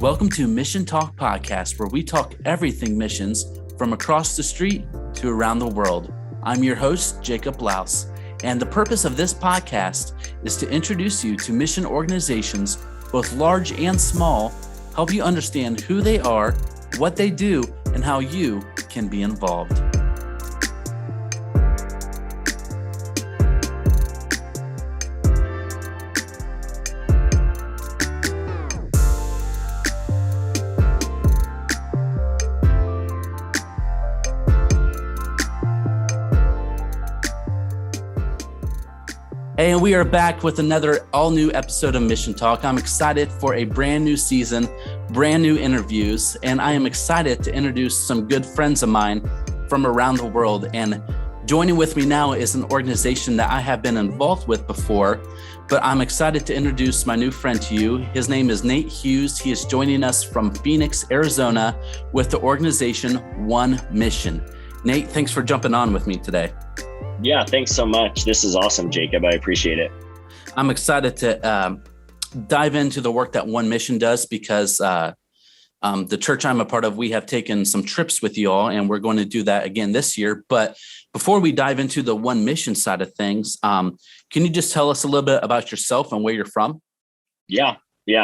Welcome to Mission Talk Podcast, where we talk everything missions from across the street to around the world. I'm your host, Jacob Louse, and the purpose of this podcast is to introduce you to mission organizations, both large and small, help you understand who they are, what they do, and how you can be involved. Hey, and we are back with another all-new episode of Mission Talk. I'm excited for a brand new season, brand new interviews, and I am excited to introduce some good friends of mine from around the world. And joining with me now is an organization that I have been involved with before, but I'm excited to introduce my new friend to you. His name is Nate Hughes. He is joining us from Phoenix, Arizona, with the organization 1MISSION. Nate, thanks for jumping on with me today. Yeah, thanks so much. This is awesome, Jacob. I appreciate it. I'm excited to dive into the work that 1MISSION does because the church I'm a part of, we have taken some trips with you all, and we're going to do that again this year. But before we dive into the 1MISSION side of things, can you just tell us a little bit about yourself and where you're from? Yeah.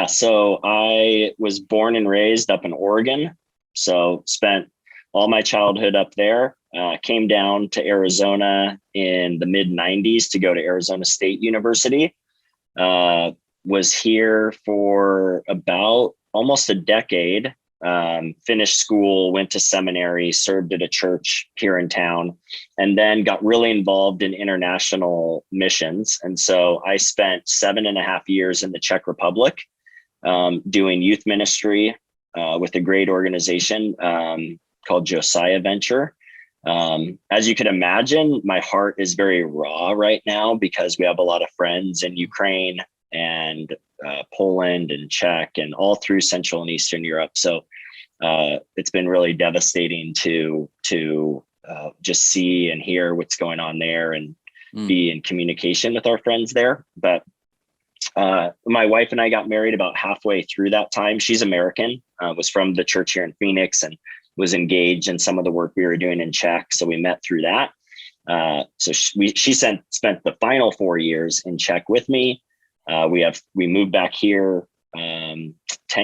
So I was born and raised up in Oregon. So spent all my childhood up there. Came down to Arizona in the mid 90s to go to Arizona State University. Was here for about almost a decade. Finished school, went to seminary, served at a church here in town, and then got really involved in international missions. And so I spent 7.5 years in the Czech Republic doing youth ministry with a great organization called Josiah Venture. As you can imagine, my heart is very raw right now because we have a lot of friends in Ukraine and Poland and Czech and all through Central and Eastern Europe. So it's been really devastating to just see and hear what's going on there and be in communication with our friends there. But my wife and I got married about halfway through that time. She's American, was from the church here in Phoenix, and was engaged in some of the work we were doing in Czech. So we met through that. So she spent the final 4 years in Czech with me. We moved back here 10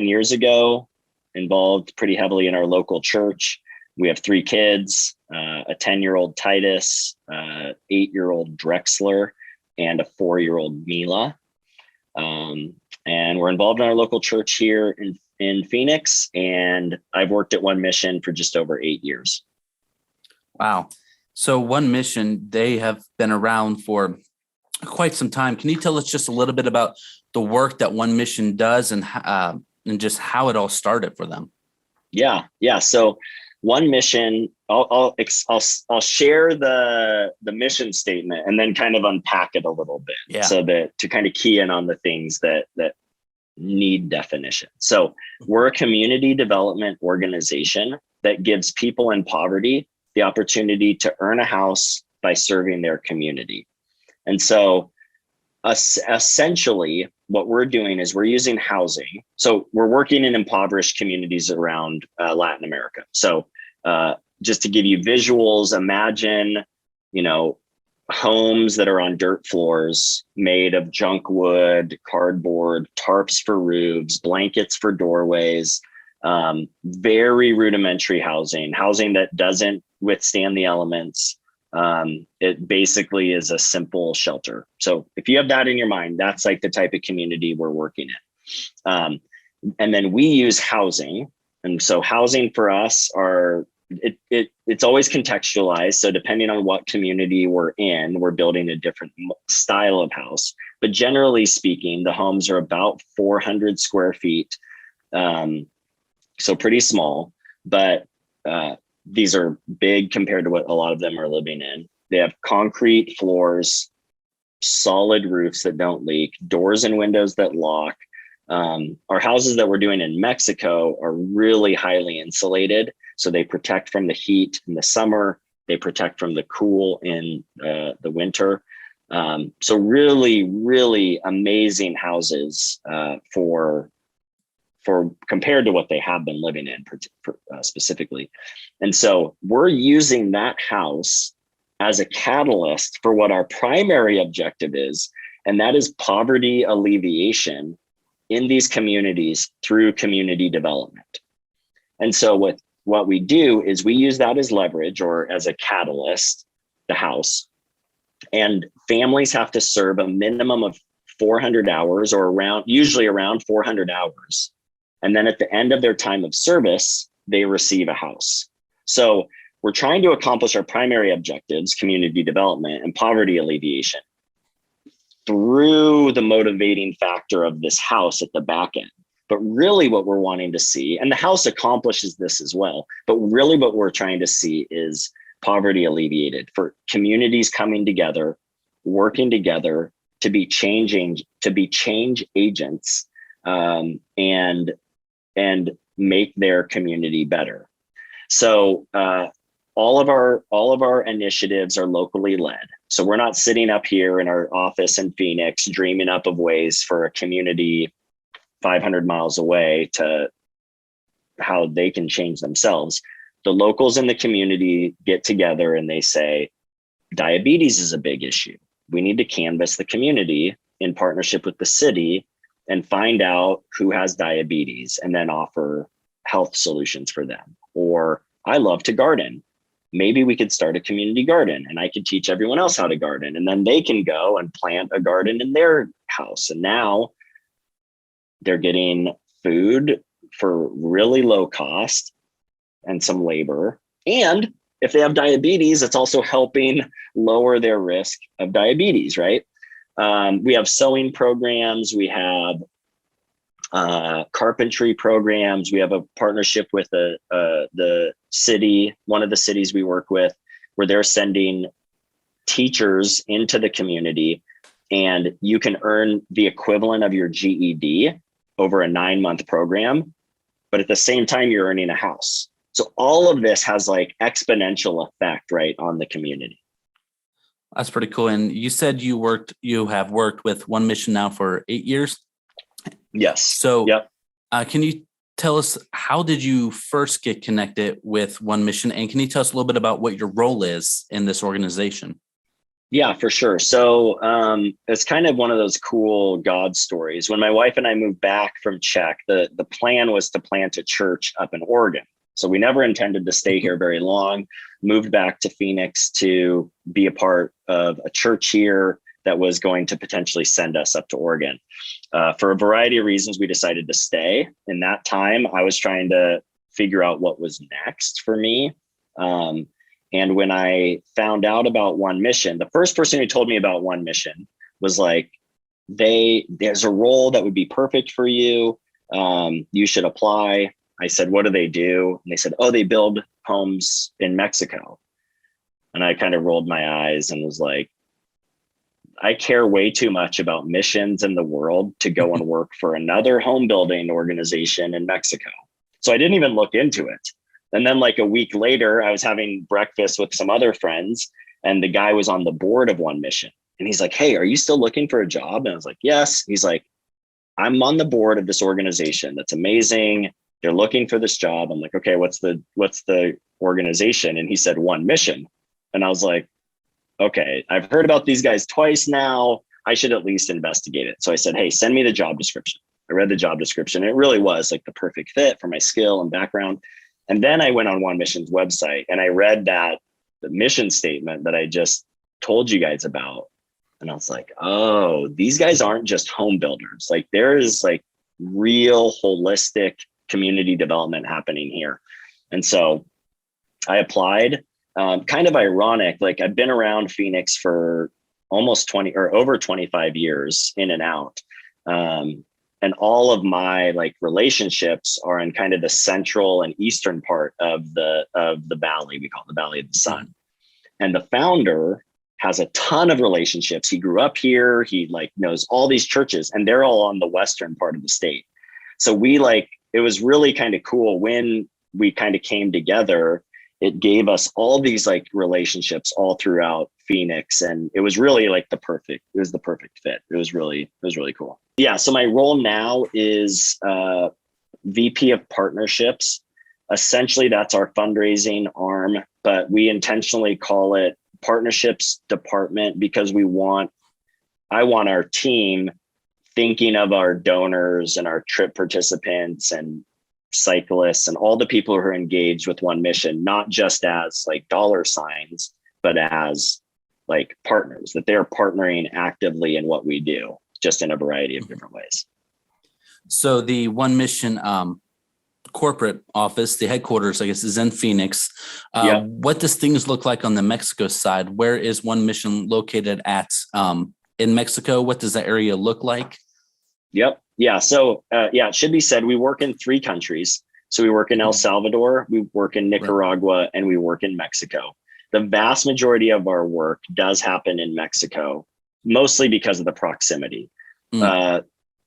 years ago, involved pretty heavily in our local church. We have 3 kids, a 10-year-old Titus, 8-year-old Drexler, and a 4-year-old Mila. And we're involved in our local church here in Phoenix, and I've worked at 1MISSION for just over 8 years. Wow. So 1MISSION, they have been around for quite some time. Can you tell us just a little bit about the work that 1MISSION does and just how it all started for them? Yeah. So 1MISSION, I'll share the mission statement and then kind of unpack it a little bit, so that to kind of key in on the things that need definition. So we're a community development organization that gives people in poverty the opportunity to earn a house by serving their community. And so essentially what we're doing is we're using housing. So we're working in impoverished communities around Latin America. So just to give you visuals, imagine, homes that are on dirt floors made of junk wood, cardboard, tarps for roofs, blankets for doorways, very rudimentary housing that doesn't withstand the elements. It basically is a simple shelter. So if you have that in your mind, that's like the type of community we're working in. And then we use housing. And so housing for us it's always contextualized. So depending on what community we're in, we're building a different style of house. But generally speaking, the homes are about 400 square feet. So pretty small, but these are big compared to what a lot of them are living in. They have concrete floors, solid roofs that don't leak, doors and windows that lock. Our houses that we're doing in Mexico are really highly insulated. So they protect from the heat in the summer. They protect from the cool in the winter. So really, really amazing houses for for compared to what they have been living in specifically. And so we're using that house as a catalyst for what our primary objective is, and that is poverty alleviation in these communities through community development. And so what we do is we use that as leverage or as a catalyst, the house, and families have to serve a minimum of 400 hours or usually around 400 hours. And then at the end of their time of service, they receive a house. So we're trying to accomplish our primary objectives, community development and poverty alleviation, through the motivating factor of this house at the back end. But really what we're wanting to see, and the house accomplishes this as well, but really what we're trying to see is poverty alleviated for communities coming together, working together to be change agents, and make their community better. So all of our initiatives are locally led. So we're not sitting up here in our office in Phoenix dreaming up of ways for a community 500 miles away to how they can change themselves. The locals in the community get together and they say, diabetes is a big issue. We need to canvass the community in partnership with the city and find out who has diabetes and then offer health solutions for them. Or I love to garden. Maybe we could start a community garden and I could teach everyone else how to garden, and then they can go and plant a garden in their house. And now they're getting food for really low cost and some labor. And if they have diabetes, it's also helping lower their risk of diabetes, right? We have sewing programs. We have carpentry programs. We have a partnership with the city, one of the cities we work with, where they're sending teachers into the community, and you can earn the equivalent of your GED over a 9-month program, but at the same time, you're earning a house. So all of this has like exponential effect, right, on the community. That's pretty cool. And you said you have worked with One Mission now for 8 years. Yes. So yep. Can you tell us, how did you first get connected with One Mission? And can you tell us a little bit about what your role is in this organization? Yeah, for sure. So it's kind of one of those cool God stories. When my wife and I moved back from Czech, the plan was to plant a church up in Oregon. So we never intended to stay here very long, moved back to Phoenix to be a part of a church here that was going to potentially send us up to Oregon. For a variety of reasons, we decided to stay. In that time, I was trying to figure out what was next for me. And when I found out about One Mission, the first person who told me about One Mission was like, there's a role that would be perfect for you. You should apply. I said, what do they do? And they said, oh, they build homes in Mexico. And I kind of rolled my eyes and was like, I care way too much about missions in the world to go and work for another home building organization in Mexico. So I didn't even look into it. And then like a week later, I was having breakfast with some other friends, and the guy was on the board of One Mission. And he's like, hey, are you still looking for a job? And I was like, yes. He's like, I'm on the board of this organization. That's amazing. They're looking for this job. I'm like, okay, what's the organization? And he said, One Mission. And I was like, okay, I've heard about these guys twice now. I should at least investigate it. So I said, hey, send me the job description. I read the job description. It really was like the perfect fit for my skill and background. And then I went on One Mission's website and I read the mission statement that I just told you guys about. And I was like, oh, these guys aren't just home builders. Like there is like real holistic community development happening here. And so I applied. Kind of ironic, like I've been around Phoenix for almost 20 or over 25 years in and out. And all of my like relationships are in kind of the central and eastern part of the valley. We call it the Valley of the Sun. And the founder has a ton of relationships. He grew up here. He like knows all these churches, and they're all on the western part of the state. So it was really kind of cool when we kind of came together. It gave us all these like relationships all throughout Phoenix. And it was really like the perfect fit. It was really cool. Yeah. So my role now is VP of partnerships. Essentially, that's our fundraising arm, but we intentionally call it partnerships department because I want our team thinking of our donors and our trip participants and cyclists and all the people who are engaged with One Mission, not just as like dollar signs, but as like partners, that they're partnering actively in what we do, just in a variety of different ways. So the One Mission corporate office, the headquarters, I guess, is in Phoenix. What does things look like on the Mexico side? Where is One Mission located at in Mexico? What does that area look like? Yep. Yeah. So it should be said, we work in 3 countries. So we work in El Salvador, we work in Nicaragua, and we work in Mexico. The vast majority of our work does happen in Mexico, mostly because of the proximity.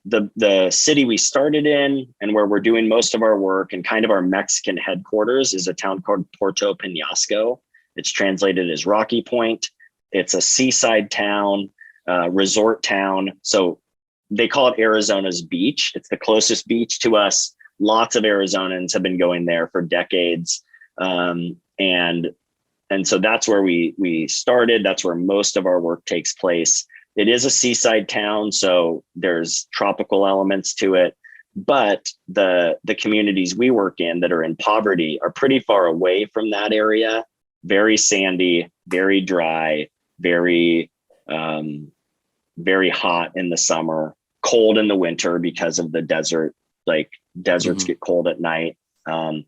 The city we started in and where we're doing most of our work and kind of our Mexican headquarters is a town called Puerto Peñasco. It's translated as Rocky Point. It's a seaside town, resort town. So they call it Arizona's beach. It's the closest beach to us. Lots of Arizonans have been going there for decades. And so that's where we started. That's where most of our work takes place. It is a seaside town, so there's tropical elements to it. But the communities we work in that are in poverty are pretty far away from that area. Very sandy, very dry, very hot in the summer, cold in the winter because of the desert. Like deserts get cold at night. And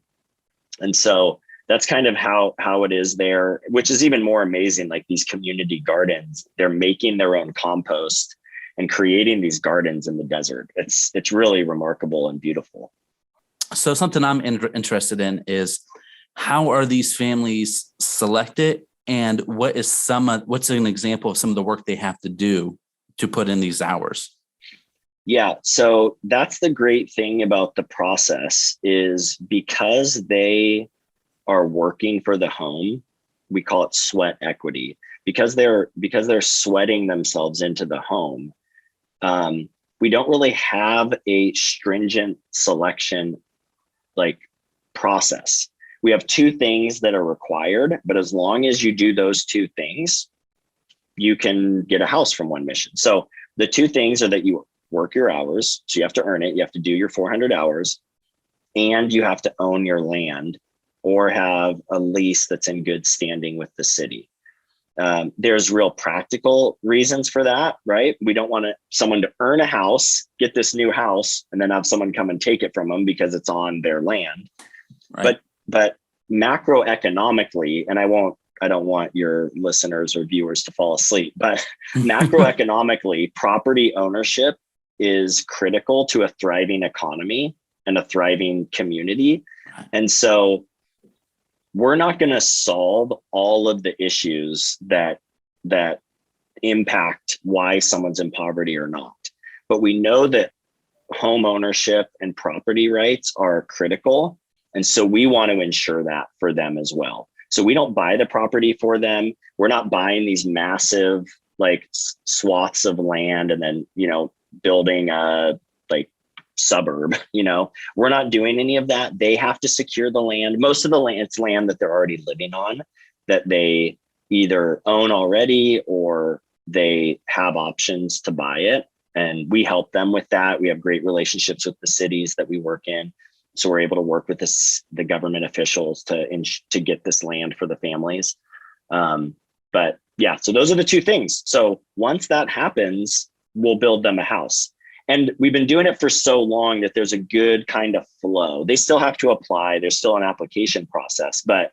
so that's kind of how it is there, which is even more amazing. Like these community gardens, they're making their own compost and creating these gardens in the desert. It's really remarkable and beautiful. So something I'm interested in is how are these families selected, and what's an example of some of the work they have to do to put in these hours? Yeah, so that's the great thing about the process is because they are working for the home, we call it sweat equity. Because they're sweating themselves into the home, we don't really have a stringent selection like process. We have 2 things that are required, but as long as you do those 2 things, you can get a house from One Mission. So the 2 things are that you work your hours, so you have to earn it, you have to do your 400 hours, and you have to own your land or have a lease that's in good standing with the city. There's real practical reasons for that, right? We don't want someone to earn a house, get this new house, and then have someone come and take it from them because it's on their land. Right. But macroeconomically, and I don't want your listeners or viewers to fall asleep, but macroeconomically, property ownership is critical to a thriving economy and a thriving community. And so we're not going to solve all of the issues that impact why someone's in poverty or not. But we know that home ownership and property rights are critical. And so we want to ensure that for them as well. So we don't buy the property for them. We're not buying these massive like swaths of land and then, building a like suburb, we're not doing any of that. They have to secure the land. Most of the land, it's land that they're already living on, that they either own already or they have options to buy it. And we help them with that. We have great relationships with the cities that we work in. So we're able to work with the government officials to get this land for the families. But yeah, so those are the 2 things. So once that happens, we'll build them a house. And we've been doing it for so long that there's a good kind of flow. They still have to apply. There's still an application process, but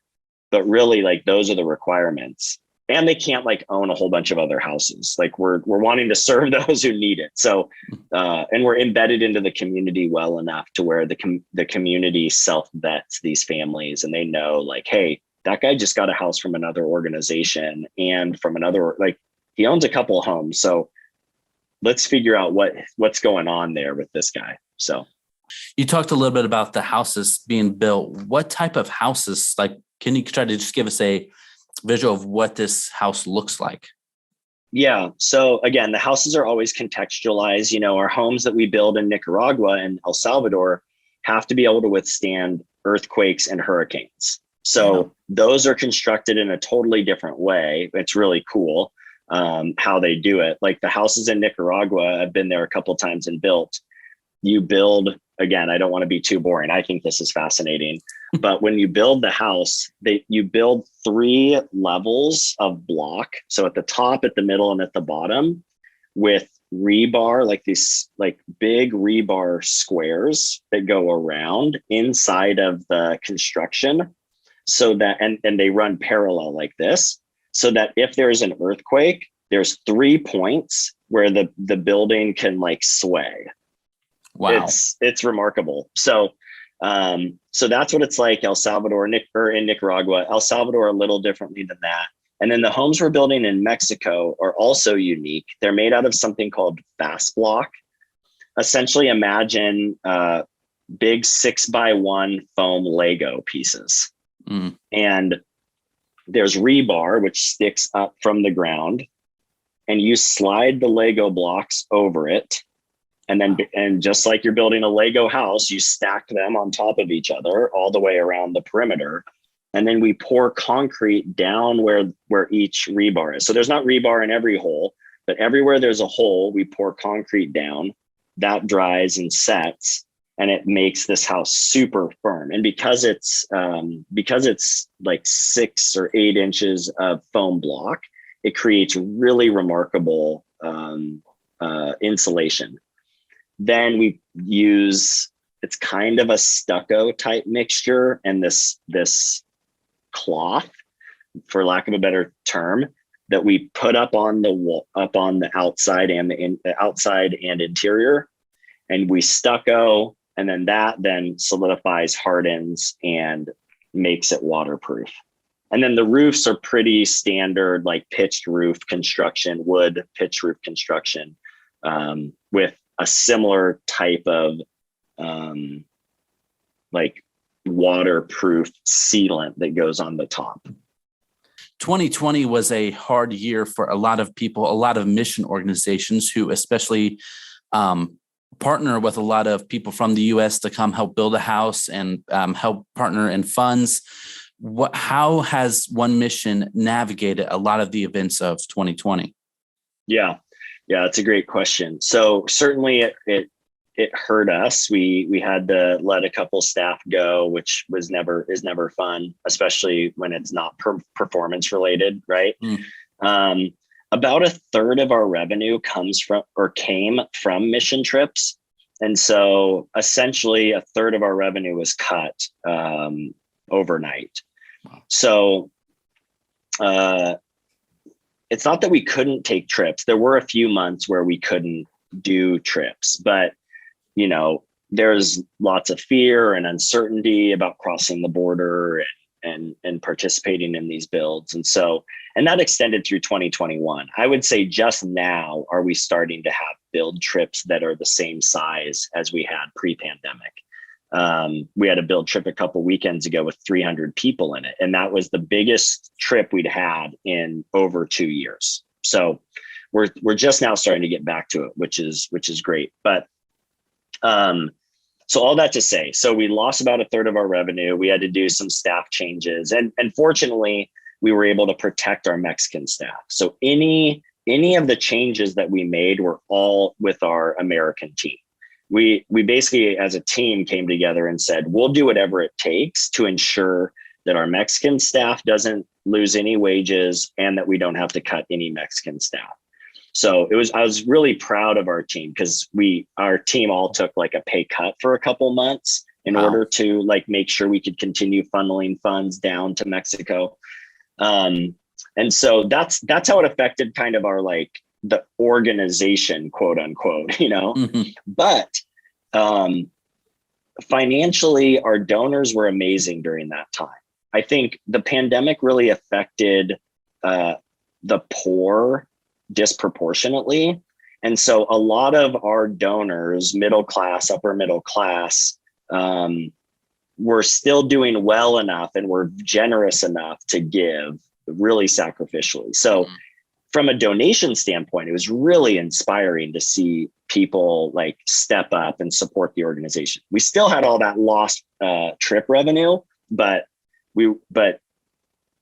really like those are the requirements. And they can't like own a whole bunch of other houses. Like we're wanting to serve those who need it. So, and we're embedded into the community well enough to where the community self-vets these families and they know like, hey, that guy just got a house from another organization and from another, like he owns a couple of homes. So let's figure out what's going on there with this guy. So you talked a little bit about the houses being built. What type of houses, like, can you try to just give us a visual of what this house looks like? Yeah. So again, the houses are always contextualized. Our homes that we build in Nicaragua and El Salvador have to be able to withstand earthquakes and hurricanes. So those are constructed in a totally different way. It's really cool how they do it. Like the houses in Nicaragua, I've been there a couple of times and built. You build, again, I don't want to be too boring. I think this is fascinating. But when you build the house, you build 3 levels of block. So at the top, at the middle, and at the bottom, with rebar, like these like big rebar squares that go around inside of the construction, so that and they run parallel like this, so that if there's an earthquake, there's 3 points where the building can like sway. Wow. It's remarkable. So that's what it's like. El Salvador, or in Nicaragua. El Salvador a little differently than that. And then the homes we're building in Mexico are also unique. They're made out of something called fast block. Essentially, imagine big 6x1 foam Lego pieces. And there's rebar, which sticks up from the ground, and you slide the Lego blocks over it. And then, and just like you're building a Lego house, you stack them on top of each other all the way around the perimeter. And then we pour concrete down where each rebar is. So there's not rebar in every hole, but everywhere there's a hole, we pour concrete down. That dries and sets, and it makes this house super firm. And because it's like 6 or 8 inches of foam block, it creates really remarkable insulation. Then we use, it's kind of a stucco type mixture, and this cloth, for lack of a better term, that we put up on the wall, up on the outside and the outside and interior, and we stucco, and then that then solidifies, hardens, and makes it waterproof. And then the roofs are pretty standard, like pitched roof construction, wood pitched roof construction, with a similar type of like waterproof sealant that goes on the top. 2020 was a hard year for a lot of people, a lot of mission organizations who especially partner with a lot of people from the U.S. to come help build a house and help partner in funds. How has One Mission navigated a lot of the events of 2020? Yeah, that's a great question. So certainly it hurt us. We had to let a couple staff go, which is never fun, especially when it's not performance related, right? About 1/3 of our revenue came from mission trips. And so essentially 1/3 of our revenue was cut overnight. Wow. So it's not that we couldn't take trips. There were a few months where we couldn't do trips, but there's lots of fear and uncertainty about crossing the border and participating in these builds. And that extended through 2021. I would say just now are we starting to have build trips that are the same size as we had pre-pandemic. We had a build trip a couple weekends ago with 300 people in it. And that was the biggest trip we'd had in over 2 years. So we're just now starting to get back to it, which is great. But so all that to say, so we lost about 1/3 of our revenue. We had to do some staff changes, and fortunately we were able to protect our Mexican staff. So any of the changes that we made were all with our American team. We basically as a team came together and said, we'll do whatever it takes to ensure that our Mexican staff doesn't lose any wages and that we don't have to cut any Mexican staff. So I was really proud of our team, because our team all took like a pay cut for a couple months in order to like make sure we could continue funneling funds down to Mexico. And so that's how it affected kind of our, like, the organization, quote unquote, but financially our donors were amazing during that time. I think the pandemic really affected the poor disproportionately. And so a lot of our donors, middle class, upper middle class, were still doing well enough and were generous enough to give really sacrificially. So from a donation standpoint, it was really inspiring to see people like step up and support the organization. We still had all that lost trip revenue, but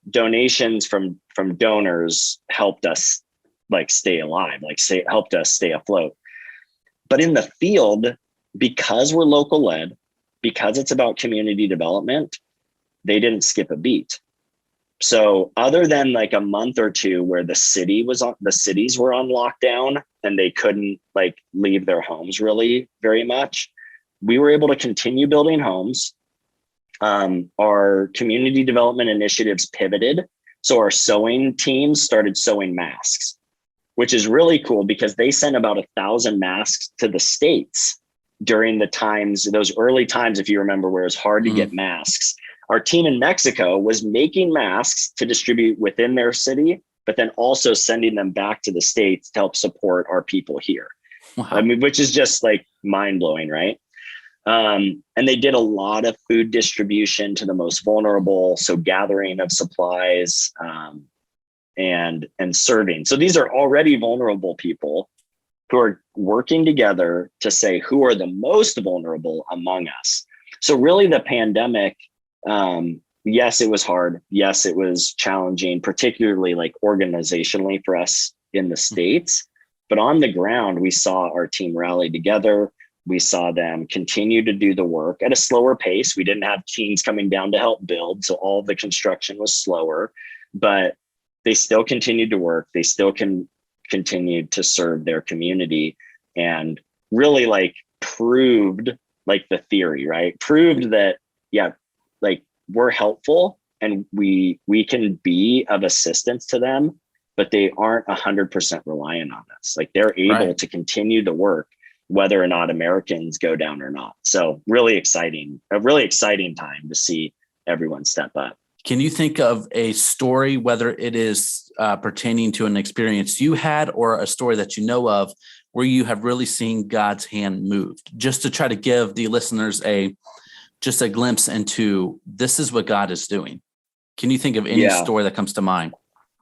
donations from donors helped us like stay alive, helped us stay afloat. But in the field, because we're local led, because it's about community development, they didn't skip a beat. So other than like a month or two where the cities were on lockdown and they couldn't like leave their homes really very much, we were able to continue building homes. Our community development initiatives pivoted. So our sewing teams started sewing masks, which is really cool because they sent about 1,000 masks to the States during those early times, if you remember, where it was hard to get masks. Our team in Mexico was making masks to distribute within their city, but then also sending them back to the States to help support our people here. Wow. I mean, which is just like mind blowing, right? And they did a lot of food distribution to the most vulnerable. So gathering of supplies, and serving. So these are already vulnerable people who are working together to say who are the most vulnerable among us. So really the pandemic, yes, it was hard. Yes, it was challenging, particularly like organizationally for us in the States. But on the ground, we saw our team rally together. We saw them continue to do the work at a slower pace. We didn't have teams coming down to help build. So all of the construction was slower, but they still continued to work. They still continued to serve their community and really like proved like the theory, right? Proved that, yeah, like we're helpful and we can be of assistance to them, but they aren't 100% reliant on us. Like they're able to continue the work, whether or not Americans go down or not. So a really exciting time to see everyone step up. Can you think of a story, whether it is pertaining to an experience you had or a story that you know of where you have really seen God's hand moved, just to try to give the listeners just a glimpse into this is what God is doing? Can you think of any story that comes to mind?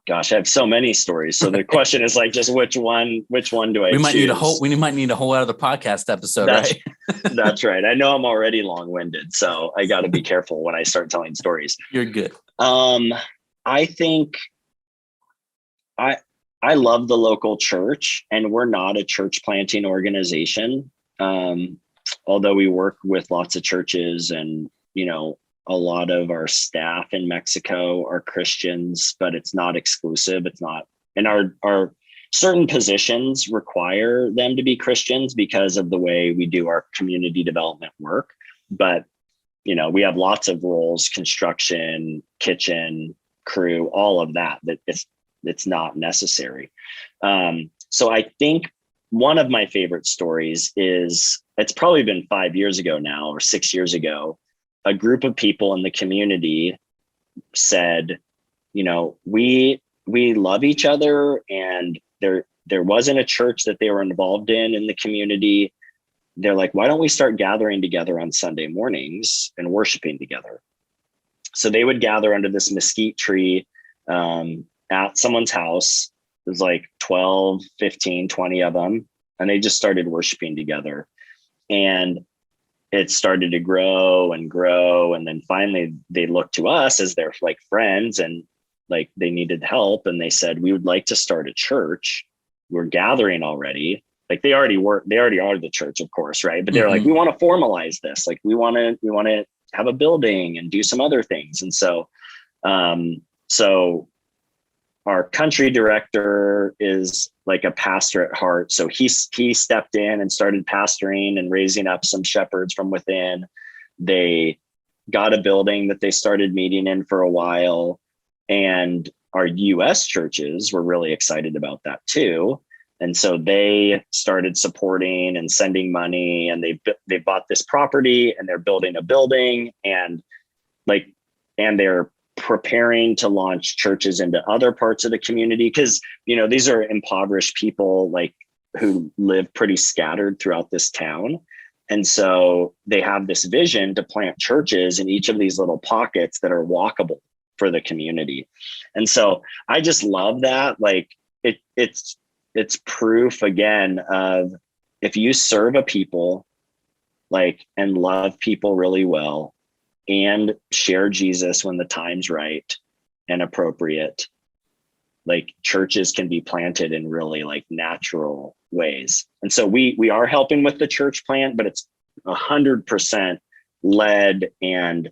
Gosh, I have so many stories. So the question is like, just which one do I choose? We might need a whole other podcast episode, right? That's right. I know I'm already long-winded, so I got to be careful when I start telling stories. You're good. I think I love the local church, and we're not a church planting organization. Although we work with lots of churches, and, you know, a lot of our staff in Mexico are Christians, but it's not exclusive. It's not, and our certain positions require them to be Christians because of the way we do our community development work. But, you know, we have lots of roles: construction, kitchen, crew, all of that it's not necessary. So I think one of my favorite stories is, it's probably been 5 years ago now, or 6 years ago. A group of people in the community said, you know, we love each other, and there wasn't a church that they were involved in the community. They're like, why don't we start gathering together on Sunday mornings and worshiping together? So they would gather under this mesquite tree at someone's house. It was like 12, 15, 20 of them. And they just started worshiping together. And it started to grow and grow. And then finally they looked to us as their like friends, and like they needed help. And they said, we would like to start a church. We're gathering already. Like they already are the church, of course. Right. But they're like, we want to formalize this. Like we want to have a building and do some other things. And so, our country director is like a pastor at heart. So he stepped in and started pastoring and raising up some shepherds from within. They got a building that they started meeting in for a while. And our US churches were really excited about that too. And so they started supporting and sending money, and they bought this property, and they're building a building, and they're preparing to launch churches into other parts of the community. Cause, you know, these are impoverished people like who live pretty scattered throughout this town. And so they have this vision to plant churches in each of these little pockets that are walkable for the community. And so I just love that. Like it's proof again of, if you serve a people like and love people really well and share Jesus when the time's right and appropriate, like churches can be planted in really like natural ways. And so we are helping with the church plant, but it's 100% led and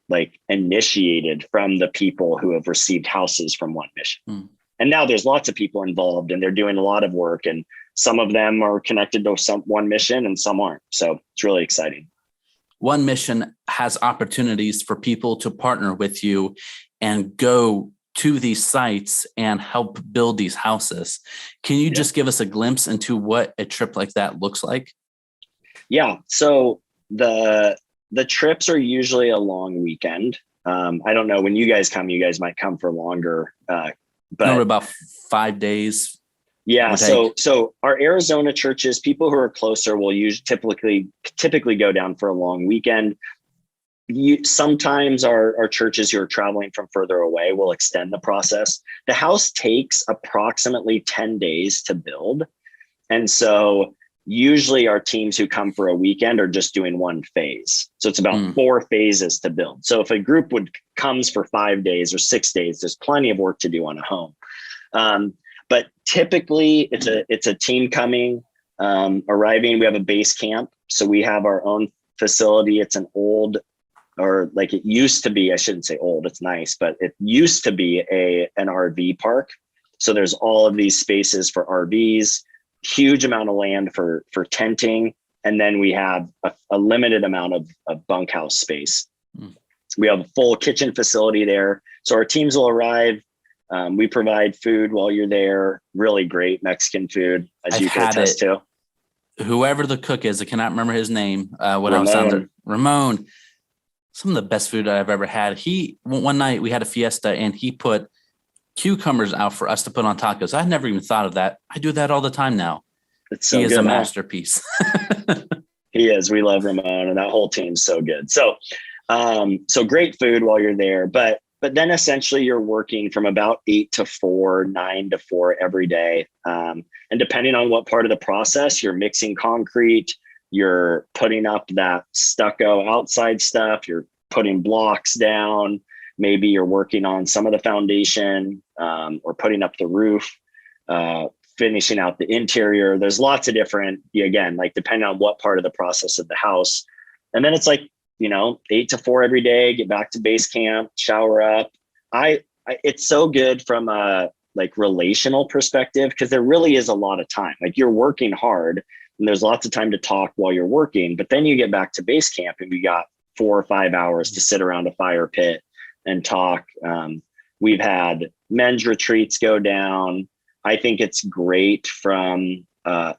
like initiated from the people who have received houses from One Mission. And now there's lots of people involved and they're doing a lot of work, and some of them are connected to One Mission and some aren't. So it's really exciting. One Mission has opportunities for people to partner with you and go to these sites and help build these houses. Can you just give us a glimpse into what a trip like that looks like? Yeah. So the trips are usually a long weekend. I don't know, when you guys come, you guys might come for longer, but about 5 days. Yeah. So our Arizona churches, people who are closer will typically go down for a long weekend. Sometimes our churches who are traveling from further away will extend the process. The house takes approximately 10 days to build. And so usually our teams who come for a weekend are just doing one phase. So it's about 4 phases to build. So if a group comes for 5 days or 6 days, there's plenty of work to do on a home. But typically it's a team coming, arriving. We have a base camp. So we have our own facility. It's an old, or like it used to be, I shouldn't say old, it's nice, but it used to be an RV park. So there's all of these spaces for RVs, huge amount of land for tenting. And then we have a limited amount of bunkhouse space. We have a full kitchen facility there. So our teams will arrive. We provide food while you're there. Really great Mexican food, as you can attest to. Whoever the cook is, I cannot remember his name. Ramon. Some of the best food I've ever had. One night we had a fiesta and he put cucumbers out for us to put on tacos. I never even thought of that. I do that all the time now. He is a masterpiece. He is. We love Ramon, and that whole team's so good. So great food while you're there, but then essentially you're working from about 8 to 4, 9 to 4 every day. And depending on what part of the process, you're mixing concrete, you're putting up that stucco outside stuff, you're putting blocks down, maybe you're working on some of the foundation, or putting up the roof, finishing out the interior. There's lots of different, again, like depending on what part of the process of the house. And then it's like, 8 to 4 every day, get back to base camp, shower up. It's so good from a like relational perspective, because there really is a lot of time. Like you're working hard and there's lots of time to talk while you're working, but then you get back to base camp and we got 4 or 5 hours to sit around a fire pit and talk. We've had men's retreats go down. I think it's great from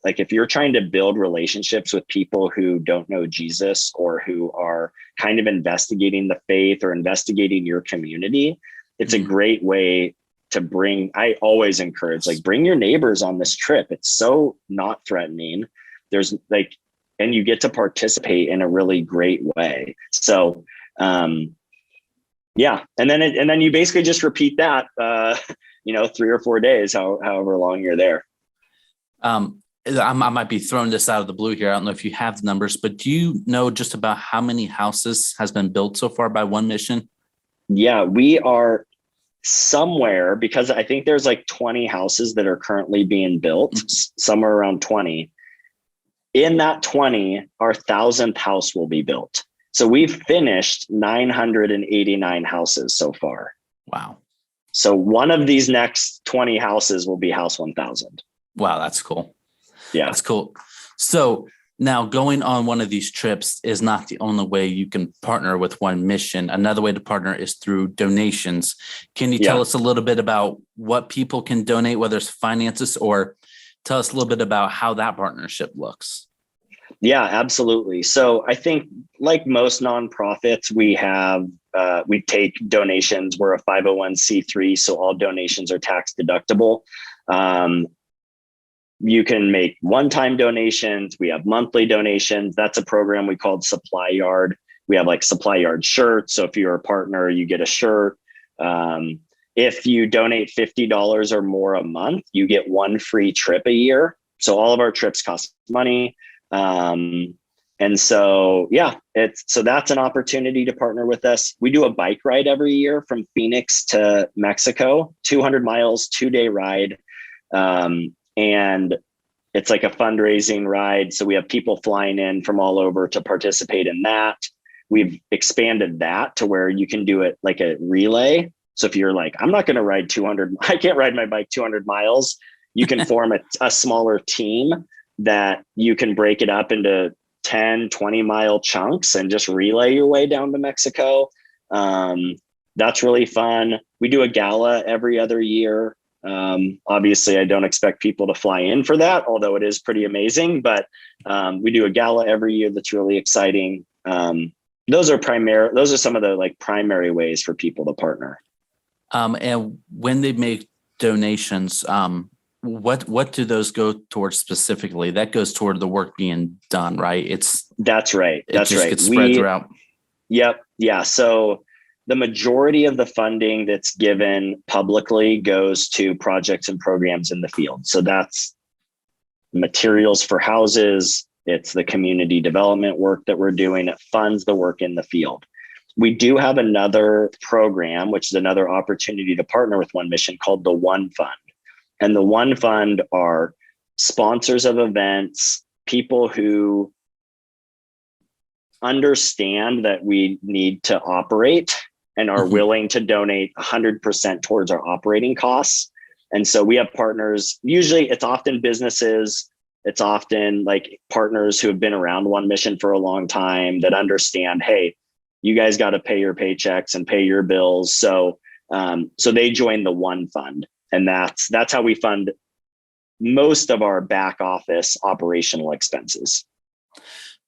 like if you're trying to build relationships with people who don't know Jesus or who are kind of investigating the faith or investigating your community, it's a great way to I always encourage, like, bring your neighbors on this trip. It's so not threatening. There's like, and you get to participate in a really great way. So, yeah. And then you basically just repeat that, 3 or 4 days, however long you're there. I might be throwing this out of the blue here. I don't know if you have the numbers, but do you know just about how many houses has been built so far by One Mission? Yeah, we are somewhere, because I think there's like 20 houses that are currently being built, somewhere around 20. In that 20, our 1,000th house will be built. So we've finished 989 houses so far. Wow. So one of these next 20 houses will be house 1,000. Wow, that's cool. Yeah. That's cool. So now going on one of these trips is not the only way you can partner with One Mission. Another way to partner is through donations. Can you tell us a little bit about what people can donate, whether it's finances, or tell us a little bit about how that partnership looks? Yeah, absolutely. So I think like most nonprofits, we take donations. We're a 501c3, so all donations are tax deductible. You can make one-time donations. We have monthly donations. That's a program we called Supply Yard. We have like Supply Yard shirts. So if you're a partner, you get a shirt. if you donate $50 or more a month, you get one free trip a year. So all of our trips cost money. And so, so that's an opportunity to partner with us. We do a bike ride every year from Phoenix to Mexico, 200 miles, 2-day ride. And it's like a fundraising ride. So we have people flying in from all over to participate in that. We've expanded that to where you can do it like a relay. So if you're like, I'm not going to ride 200, I can't ride my bike 200 miles. You can form a smaller team that you can break it up into 10, 20 mile chunks and just relay your way down to Mexico. That's really fun. We do a gala every other year. Obviously I don't expect people to fly in for that, although it is pretty amazing, but we do a gala every year. That's really exciting. Those are some of the like primary ways for people to partner. And when they make donations, what do those go towards specifically? That goes toward the work being done, right? That's right. It gets spread throughout. Yep. Yeah. So the majority of the funding that's given publicly goes to projects and programs in the field. So that's materials for houses. It's the community development work that we're doing. It funds the work in the field. We do have another program, which is another opportunity to partner with One Mission, called the One Fund. And the One Fund are sponsors of events, people who understand that we need to operate and are willing to donate 100% towards our operating costs. And so we have partners, usually it's often businesses, it's often like partners who have been around One Mission for a long time that understand, hey, you guys got to pay your paychecks and pay your bills. So they join the One Fund. And that's how we fund most of our back office operational expenses.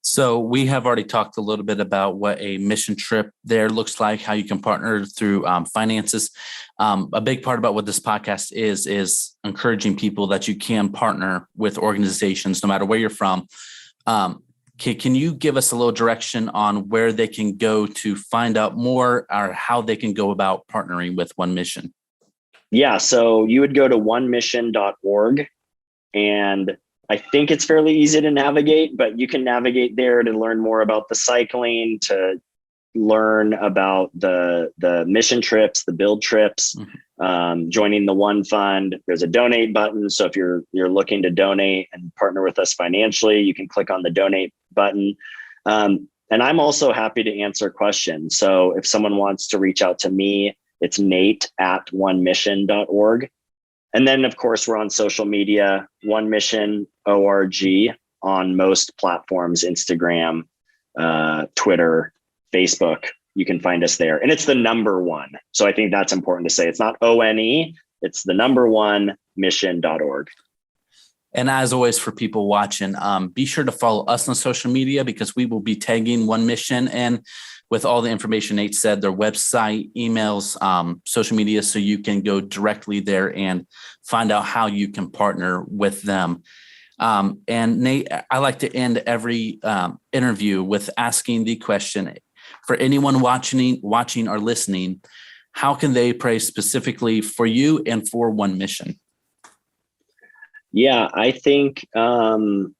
So we have already talked a little bit about what a mission trip there looks like, how you can partner through finances. A big part about what this podcast is encouraging people that you can partner with organizations, no matter where you're from. Can you give us a little direction on where they can go to find out more, or how they can go about partnering with One Mission? Yeah, so you would go to 1MISSION.org, and I think it's fairly easy to navigate, but you can navigate there to learn more about the cycling, to learn about the mission trips, the build trips, joining the One Fund. There's a donate button. So if you're looking to donate and partner with us financially, you can click on the donate button. And I'm also happy to answer questions. So if someone wants to reach out to me, it's nate@onemission.org. And then, of course, we're on social media, One Mission ORG on most platforms, Instagram, Twitter, Facebook. You can find us there. And it's the number one. So I think that's important to say. It's not ONE, it's the number one, mission.org. And as always, for people watching, be sure to follow us on social media, because we will be tagging One Mission and with all the information Nate said, their website, emails, social media, so you can go directly there and find out how you can partner with them. And Nate, I like to end every interview with asking the question, for anyone watching or listening, how can they pray specifically for you and for One Mission? Yeah, I think the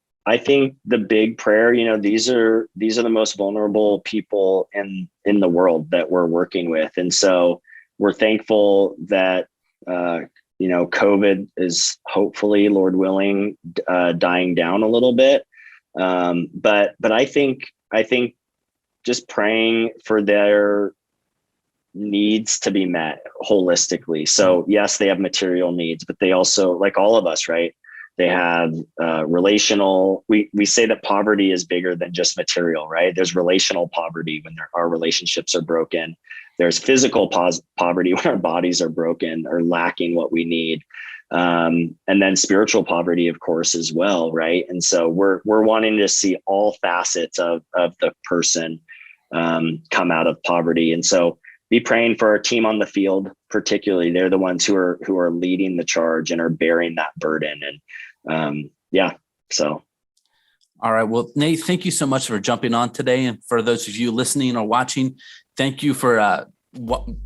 big prayer, these are the most vulnerable people in the world that we're working with. And so we're thankful that, COVID is hopefully, Lord willing, dying down a little bit. But I think just praying for their needs to be met holistically. So yes, they have material needs, but they also, like all of us, right? They have relational, we say that poverty is bigger than just material, right? There's relational poverty when our relationships are broken. There's physical poverty when our bodies are broken or lacking what we need. And then spiritual poverty, of course, as well, right? And so we're wanting to see all facets of the person come out of poverty. And so be praying for our team on the field, particularly. They're the ones who are leading the charge and are bearing that burden. And so. All right. Well, Nate, thank you so much for jumping on today. And for those of you listening or watching, thank you for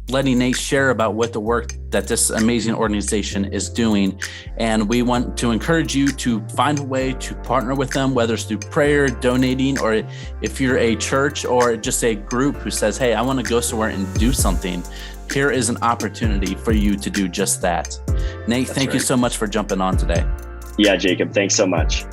letting Nate share about what the work that this amazing organization is doing. And we want to encourage you to find a way to partner with them, whether it's through prayer, donating, or if you're a church or just a group who says, hey, I want to go somewhere and do something. Here is an opportunity for you to do just that. Nate, thank you so much for jumping on today. Yeah, Jacob, thanks so much.